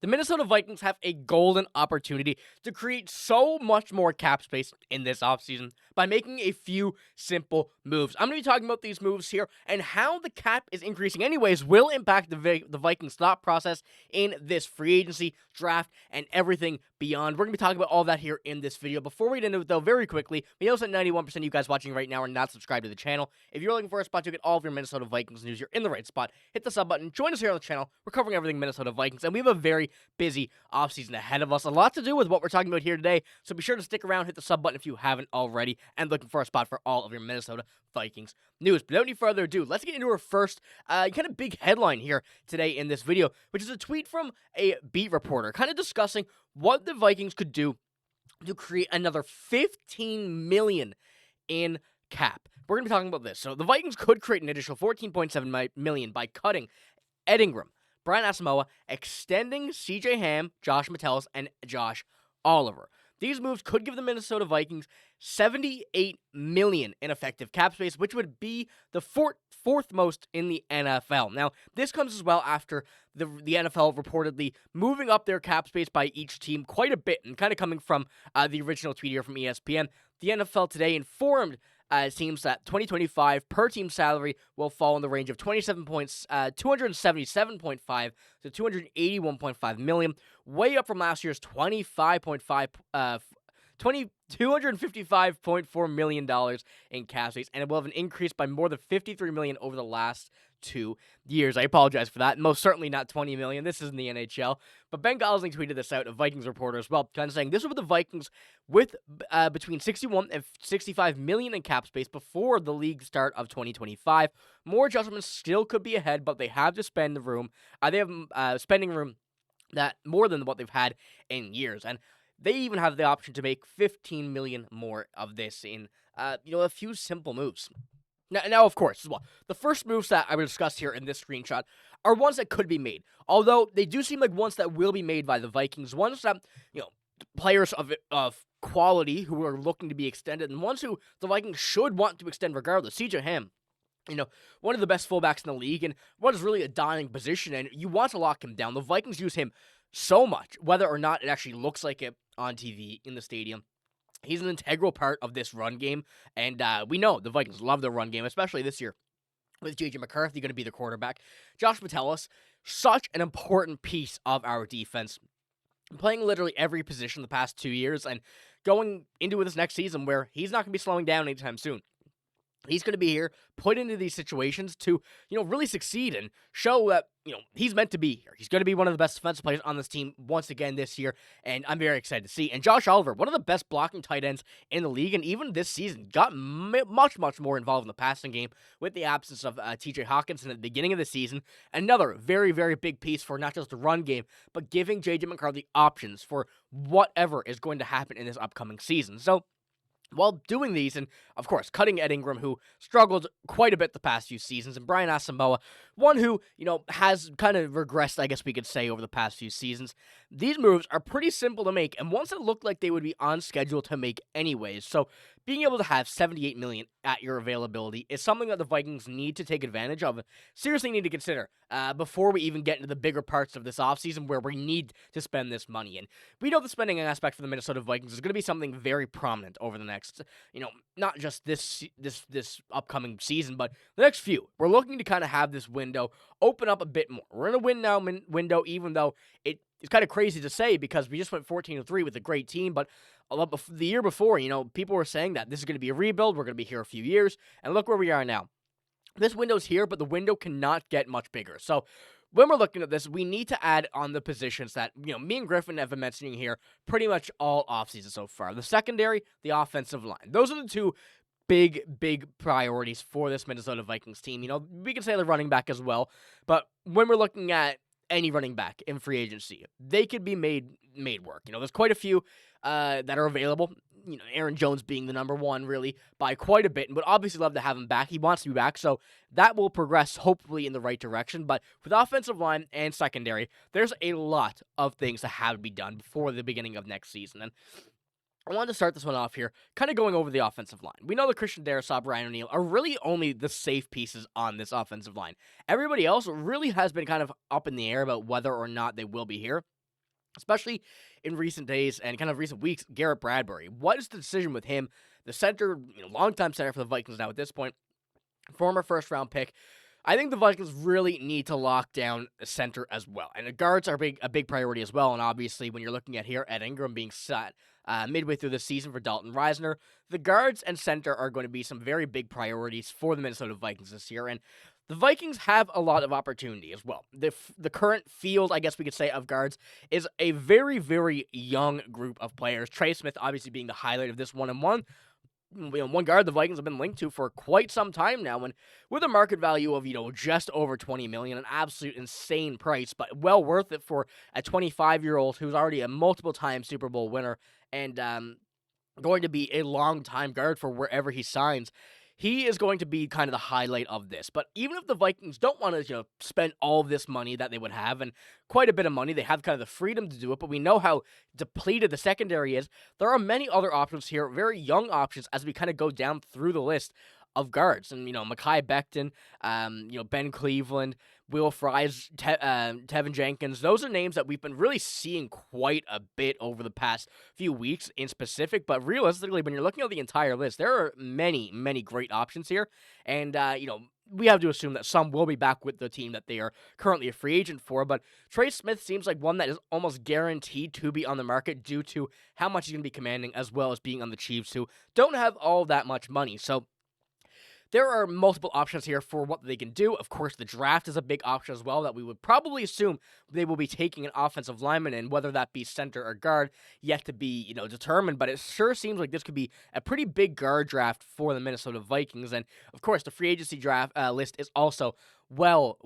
The Minnesota Vikings have a golden opportunity to create so much more cap space in this offseason by making a few simple moves. I'm going to be talking about these moves here and how the cap is increasing anyways will impact the Vikings' thought process in this free agency, draft, and everything beyond. We're going to be talking about all that here in this video. Before we get into it, though, very quickly, we know that 91% of you guys watching right now are not subscribed to the channel. If you're looking for a spot to get all of your Minnesota Vikings news, you're in the right spot. Hit the sub button. Join us here on the channel. We're covering everything Minnesota Vikings, and we have a very busy offseason ahead of us. A lot to do with what we're talking about here today, so be sure to stick around, hit the sub button if you haven't already, and looking for a spot for all of your Minnesota Vikings news. But without any further ado, let's get into our first kind of big headline here today in this video, which is a tweet from a beat reporter kind of discussing what the Vikings could do to create another $15 million in cap. We're going to be talking about this. So the Vikings could create an additional $14.7 million by cutting Ed Ingram, Brian Asamoah, extending CJ Ham, Josh Metellus, and Josh Oliver. These moves could give the Minnesota Vikings $78 million in effective cap space, which would be the fourth most in the NFL. Now, this comes as well after the NFL reportedly moving up their cap space by each team quite a bit, and kind of coming from the original tweet here from ESPN. The NFL today informed teams that 2025 per team salary will fall in the range of 277.5 to 281.5 million, way up from last year's $255.4 million in cap space, and it will have an increase by more than $53 million over the last 2 years. I apologize for that. Most certainly not $20 million. This isn't the NHL. But Ben Gosling tweeted this out, a Vikings reporter as well, kind of saying this was the Vikings with between 61 and 65 million in cap space before the league start of 2025. More adjustments still could be ahead, but they have to spend the room. They have spending room that more than what they've had in years, and they even have the option to make $15 million more of this in a few simple moves. Now, of course, as well, the first moves that I will discuss here in this screenshot are ones that could be made, although they do seem like ones that will be made by the Vikings, ones that, players of quality who are looking to be extended, and ones who the Vikings should want to extend regardless. CJ Ham, one of the best fullbacks in the league, and what is really a dying position, and you want to lock him down. The Vikings use him so much, whether or not it actually looks like it on TV in the stadium. He's an integral part of this run game, and we know the Vikings love their run game, especially this year with J.J. McCarthy going to be the quarterback. Josh Metellus, such an important piece of our defense, playing literally every position the past 2 years, and going into this next season where he's not going to be slowing down anytime soon. He's going to be here, put into these situations to, really succeed and show that, he's meant to be here. He's going to be one of the best defensive players on this team once again this year, and I'm very excited to see. And Josh Oliver, one of the best blocking tight ends in the league, and even this season, got much, much more involved in the passing game with the absence of TJ Hawkinson at the beginning of the season. Another very, very big piece for not just the run game, but giving J.J. McCarthy options for whatever is going to happen in this upcoming season. So, while doing these, and of course, cutting Ed Ingram, who struggled quite a bit the past few seasons, and Brian Asamoah, one who, has kind of regressed, I guess we could say, over the past few seasons, these moves are pretty simple to make, and ones that look like they would be on schedule to make anyways. So, being able to have $78 million at your availability is something that the Vikings need to take advantage of, seriously need to consider before we even get into the bigger parts of this offseason where we need to spend this money. And we know the spending aspect for the Minnesota Vikings is going to be something very prominent over the next, not just this upcoming season, but the next few. We're looking to kind of have this window open up a bit more. We're in a win now window, even though it's kind of crazy to say because we just went 14-3 with a great team, but the year before, people were saying that this is going to be a rebuild, we're going to be here a few years, and look where we are now. This window's here, but the window cannot get much bigger. So when we're looking at this, we need to add on the positions that, me and Griffin have been mentioning here pretty much all offseason so far. The secondary, the offensive line. Those are the two big priorities for this Minnesota Vikings team. We can say the running back as well, but when we're looking at any running back in free agency, they could be made work. There's quite a few that are available. Aaron Jones being the number one, really, by quite a bit, and would obviously love to have him back. He wants to be back, so that will progress, hopefully, in the right direction. But with offensive line and secondary, there's a lot of things that have to be done before the beginning of next season. And I wanted to start this one off here, kind of going over the offensive line. We know that Christian Darrisaw, Brian O'Neill are really only the safe pieces on this offensive line. Everybody else really has been kind of up in the air about whether or not they will be here. especially in recent days and kind of recent weeks, Garrett Bradbury. What is the decision with him? The center, longtime center for the Vikings now at this point, former first-round pick. I think the Vikings really need to lock down a center as well. And the guards are a big priority as well. And obviously, when you're looking at here, Ed Ingram being set midway through the season for Dalton Risner, the guards and center are going to be some very big priorities for the Minnesota Vikings this year. And the Vikings have a lot of opportunity as well. The current field, I guess we could say, of guards is a very, very young group of players. Trey Smith obviously being the highlight of this one-on-one. One guard the Vikings have been linked to for quite some time now, and with a market value of, just over $20 million, an absolute insane price, but well worth it for a 25-year-old who's already a multiple-time Super Bowl winner and going to be a long-time guard for wherever he signs. He is going to be kind of the highlight of this. But even if the Vikings don't want to, spend all of this money that they would have, and quite a bit of money, they have kind of the freedom to do it, but we know how depleted the secondary is. There are many other options here, very young options, as we kind of go down through the list of guards. And, Mekhi Becton, Ben Cleveland, Will Fries, Tevin Jenkins. Those are names that we've been really seeing quite a bit over the past few weeks in specific. But realistically, when you're looking at the entire list, there are many, many great options here. And, we have to assume that some will be back with the team that they are currently a free agent for. But Trey Smith seems like one that is almost guaranteed to be on the market due to how much he's going to be commanding, as well as being on the Chiefs, who don't have all that much money. So there are multiple options here for what they can do. Of course, the draft is a big option as well that we would probably assume they will be taking an offensive lineman in, whether that be center or guard, yet to be, determined. But it sure seems like this could be a pretty big guard draft for the Minnesota Vikings. And, of course, the free agency draft list is also well,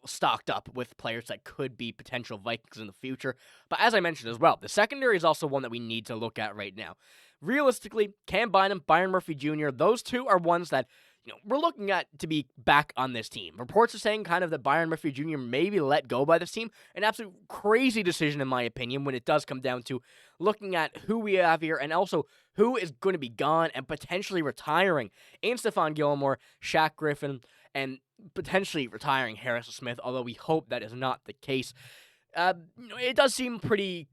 stocked up with players that could be potential Vikings in the future. But as I mentioned as well, the secondary is also one that we need to look at right now. Realistically, Cam Bynum, Byron Murphy Jr., those two are ones that, we're looking at to be back on this team. Reports are saying kind of that Byron Murphy Jr. may be let go by this team. An absolute crazy decision, in my opinion, when it does come down to looking at who we have here and also who is going to be gone and potentially retiring. And Stephon Gilmore, Shaq Griffin, and potentially retiring Harrison Smith, although we hope that is not the case. It does seem pretty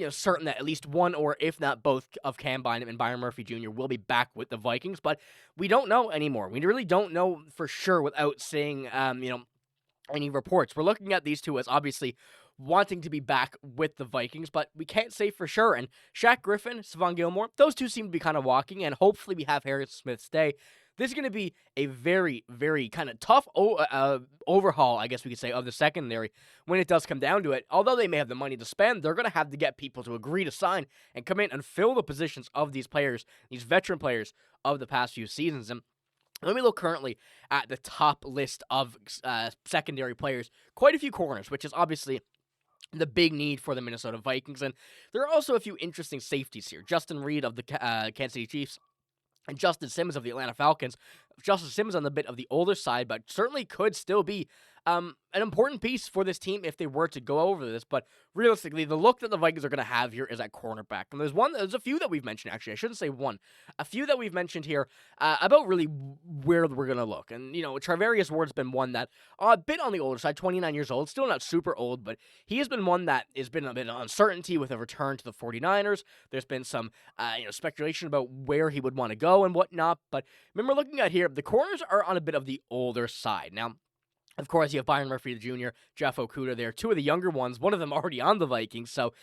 certain that at least one, or if not both, of Cam Bynum and Byron Murphy Jr. will be back with the Vikings, but we don't know anymore. We really don't know for sure without seeing, any reports. We're looking at these two as obviously wanting to be back with the Vikings, but we can't say for sure. And Shaq Griffin, Stephon Gilmore, those two seem to be kind of walking, and hopefully we have Harrison Smith stay. This is going to be a very, very kind of tough overhaul, I guess we could say, of the secondary when it does come down to it. Although they may have the money to spend, they're going to have to get people to agree to sign and come in and fill the positions of these players, these veteran players of the past few seasons. And let me look currently at the top list of secondary players. Quite a few corners, which is obviously the big need for the Minnesota Vikings. And there are also a few interesting safeties here. Justin Reed of the Kansas City Chiefs and Justin Simmons of the Atlanta Falcons. Justin Simmons on the bit of the older side, but certainly could still be an important piece for this team if they were to go over this. But realistically, the look that the Vikings are going to have here is at cornerback. And there's a few that we've mentioned, actually. I shouldn't say one. A few that we've mentioned here about really where we're going to look. And, Charvarius Ward's been one that a bit on the older side, 29 years old, still not super old, but he has been one that has been a bit of uncertainty with a return to the 49ers. There's been some, speculation about where he would want to go and whatnot. But remember, looking at here, the corners are on a bit of the older side. Now, of course, you have Byron Murphy Jr., Jeff Okudah there, two of the younger ones, one of them already on the Vikings. So,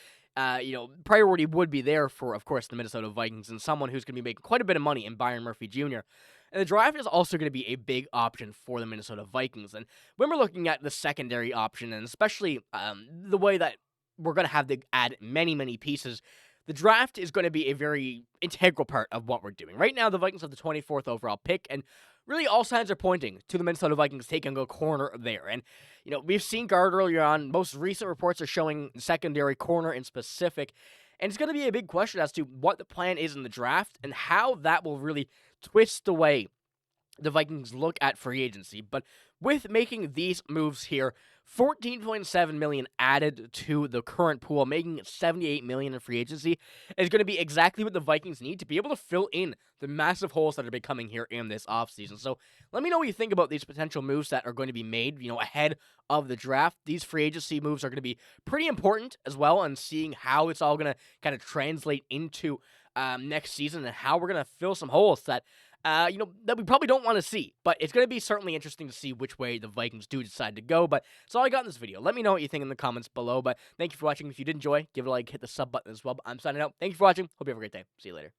priority would be there for, of course, the Minnesota Vikings and someone who's going to be making quite a bit of money in Byron Murphy Jr. And the draft is also going to be a big option for the Minnesota Vikings. And when we're looking at the secondary option, and especially the way that we're going to have to add many, many pieces, the draft is going to be a very integral part of what we're doing. Right now, the Vikings have the 24th overall pick, and really all signs are pointing to the Minnesota Vikings taking a corner there. And, we've seen guard earlier on. Most recent reports are showing secondary corner in specific. And it's going to be a big question as to what the plan is in the draft and how that will really twist the way the Vikings look at free agency. But with making these moves here, 14.7 million added to the current pool, making it 78 million in free agency, is going to be exactly what the Vikings need to be able to fill in the massive holes that are becoming here in this offseason. So let me know what you think about these potential moves that are going to be made, ahead of the draft. These free agency moves are going to be pretty important as well, and seeing how it's all going to kind of translate into next season and how we're going to fill some holes that we probably don't want to see. But it's going to be certainly interesting to see which way the Vikings do decide to go. But that's all I got in this video. Let me know what you think in the comments below. But thank you for watching. If you did enjoy, give it a like, hit the sub button as well. But I'm signing out. Thank you for watching. Hope you have a great day. See you later.